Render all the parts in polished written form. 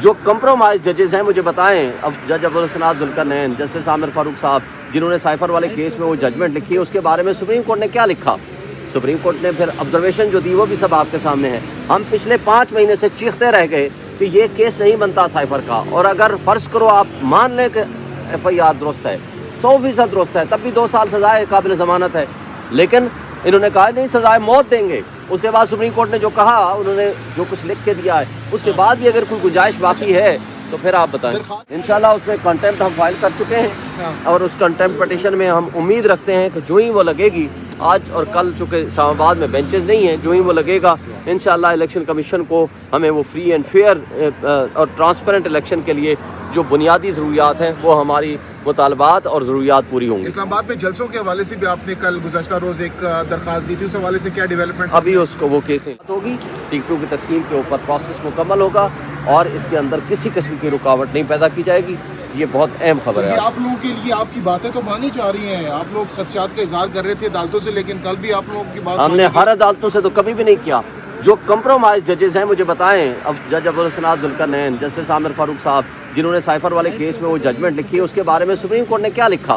جو کمپرومائز ججز ہیں مجھے بتائیں. اب جج ابوالحسنات ذوالقرنین، جسٹس عامر فاروق صاحب جنہوں نے سائفر والے کیس میں وہ ججمنٹ لکھی ہے، اس کے بارے میں سپریم کورٹ نے کیا لکھا؟ سپریم کورٹ نے پھر آبزرویشن جو دی وہ بھی سب آپ کے سامنے ہے. ہم پچھلے 5 مہینے سے چیختے رہ گئے کہ یہ کیس نہیں بنتا سائفر کا، اور اگر فرض کرو آپ مان لیں کہ ایف آئی آر درست ہے، 100% درست ہے، تب بھی 2 سال سزائے قابل ضمانت ہے. لیکن انہوں نے کہا نہیں سزائے موت دیں گے. اس کے بعد سپریم کورٹ نے جو کہا، انہوں نے جو کچھ لکھ کے دیا ہے، اس کے بعد بھی اگر کوئی گنجائش باقی ہے تو پھر آپ بتائیں. انشاءاللہ اس میں کنٹمپٹ ہم فائل کر چکے ہیں، اور اس کنٹمپٹ پٹیشن میں ہم امید رکھتے ہیں کہ جو ہی وہ لگے گی، آج اور کل چونکہ اسلام آباد میں بینچز نہیں ہیں، جو ہی وہ لگے گا انشاءاللہ الیکشن کمیشن کو ہمیں وہ فری اینڈ فیئر اور ٹرانسپیرنٹ الیکشن کے لیے جو بنیادی ضروریات ہیں وہ ہماری مطالبات اور ضروریات پوری ہوں گی. اسلام آباد میں جلسوں کے حوالے سے بھی آپ نے کل گزشتہ روز ایک درخواست دی تھی، اس حوالے سے کیا ڈیولپمنٹ؟ ابھی اس کو وہ کیس نہیں ہوگی. ٹیک 2 کی تقسیم کے اوپر پروسیس مکمل ہوگا اور اس کے اندر کسی قسم کی رکاوٹ نہیں پیدا کی جائے گی. یہ بہت اہم خبر ہے. آپ لوگوں کے لیے آپ کی باتیں تو مانی جا رہی ہیں، آپ لوگ خدشات کا اظہار کر رہے تھے عدالتوں سے، لیکن کل بھی آپ لوگوں کی بات ہم نے ہر عدالتوں سے تو کبھی بھی نہیں کیا. جو کمپرومائز ججز ہیں مجھے بتائیں. اب جج ابوالحسنات ذوالقرنین، جسٹس عامر فاروق صاحب جنہوں نے سائفر والے کیس میں وہ ججمنٹ لکھی ہے، اس کے بارے میں سپریم کورٹ نے کیا لکھا؟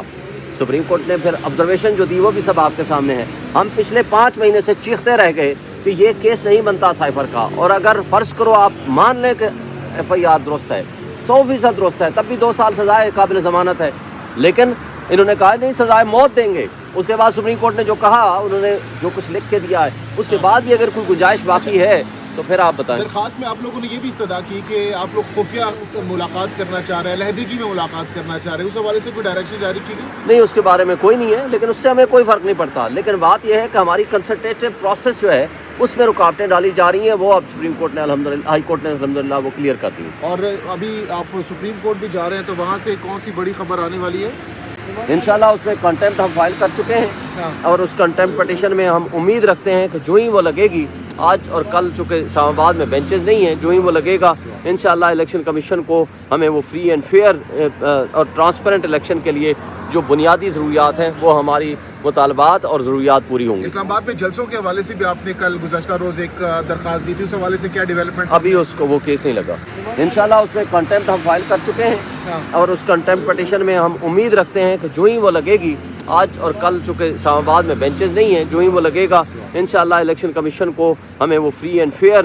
سپریم کورٹ نے پھر آبزرویشن جو دی وہ بھی سب آپ کے سامنے ہے. ہم پچھلے 5 مہینے سے چیختے رہ گئے کہ یہ کیس نہیں بنتا سائفر کا، اور اگر فرض کرو آپ مان لیں کہ ایف آئی آر درست ہے، 100% درست ہے، تب بھی 2 سال سزائے قابل ضمانت ہے. لیکن انہوں نے کہا نہیں سزائے موت دیں گے. اس کے بعد سپریم کورٹ نے جو کہا، انہوں نے جو کچھ لکھ کے دیا ہے، اس کے بعد بھی اگر کوئی گنجائش باقی ہے تو پھر آپ بتائیں. درخواست میں آپ لوگوں نے یہ بھی استدعا کی کہ آپ لوگ خفیہ ملاقات کرنا چاہ رہے ہیں، علیحدگی میں ملاقات کرنا چاہ رہے ہیں، اس حوالے سے کوئی ڈائریکشن جاری کی گئی؟ نہیں، اس کے بارے میں کوئی نہیں ہے، لیکن اس سے ہمیں کوئی فرق نہیں پڑتا. لیکن بات یہ ہے کہ ہماری کنسلٹیٹو پروسیس جو ہے اس میں رکاوٹیں ڈالی جا رہی ہیں، وہ اب سپریم کورٹ نے الحمدللہ، ہائی کورٹ نے الحمدللہ وہ کلیئر کر دی. اور ابھی آپ سپریم کورٹ بھی جا رہے ہیں، تو وہاں سے کون سی بڑی خبر آنے والی ہے؟ انشاءاللہ اس میں کنٹمپٹ ہم فائل کر چکے ہیں، اور اس کنٹمپٹ پٹیشن میں ہم امید رکھتے ہیں کہ جو ہی وہ لگے گی، آج اور کل چونکہ اسلام آباد میں بینچز نہیں ہیں، جو ہی وہ لگے گا انشاءاللہ الیکشن کمیشن کو ہمیں وہ فری اینڈ فیئر اور ٹرانسپیرنٹ الیکشن کے لیے جو بنیادی ضروریات ہیں وہ ہماری مطالبات اور ضروریات پوری ہوں گی. اسلام آباد میں جلسوں کے حوالے سے بھی آپ نے کل گزشتہ روز ایک درخواست دی تھی، اس حوالے سے کیا ڈیولپمنٹ؟ ابھی اس کو وہ کیس نہیں لگا. انشاءاللہ اس میں کنٹمپٹ ہم فائل کر چکے ہیں، اور اس کنٹمپٹ پٹیشن میں ہم امید رکھتے ہیں کہ جو ہی وہ لگے گی، آج اور کل چونکہ اسلام آباد میں بینچز نہیں ہیں، جو ہی وہ لگے گا انشاءاللہ الیکشن کمیشن کو ہمیں وہ فری اینڈ فیئر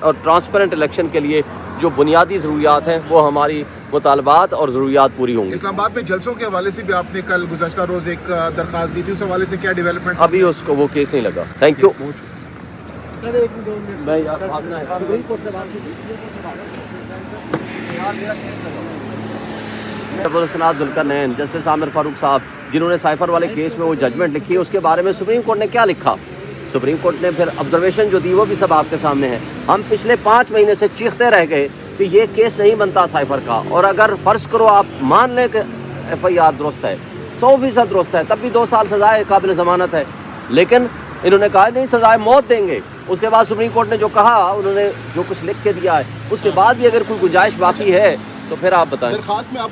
اور ٹرانسپیرنٹ الیکشن کے لیے جو بنیادی ضروریات ہیں وہ ہماری مطالبات اور ضروریات پوری ہوں گی. اسلام آباد میں جلسوں کے حوالے سے بھی آپ نے کل گزشتہ روز ایک درخواست دی تھی، اس حوالے سے کیا ڈیولپمنٹ؟ ابھی اس کو وہ کیس نہیں لگا. Thank you. Abul Hasnat Zulqarnain, justice Amir Farooq صاحب جنہوں نے سائفر والے کیس میں وہ ججمنٹ لکھی ہے، اس کے بارے میں سپریم کورٹ نے کیا لکھا؟ سپریم کورٹ نے پھر آبزرویشن جو دی وہ بھی سب آپ کے سامنے ہے. ہم پچھلے 5 مہینے سے چیختے رہ گئے کہ یہ کیس نہیں بنتا سائفر کا، اور اگر فرض کرو آپ مان لیں کہ ایف آئی آر درست ہے، 100% درست ہے، تب بھی 2 سال سزائے قابل ضمانت ہے. لیکن انہوں نے کہا نہیں سزائے موت دیں گے. اس کے بعد سپریم کورٹ نے جو کہا، انہوں نے جو کچھ لکھ کے دیا ہے، اس کے بعد بھی اگر کوئی گنجائش باقی ہے تو پھر آپ بتائیں. درخواست میں آپ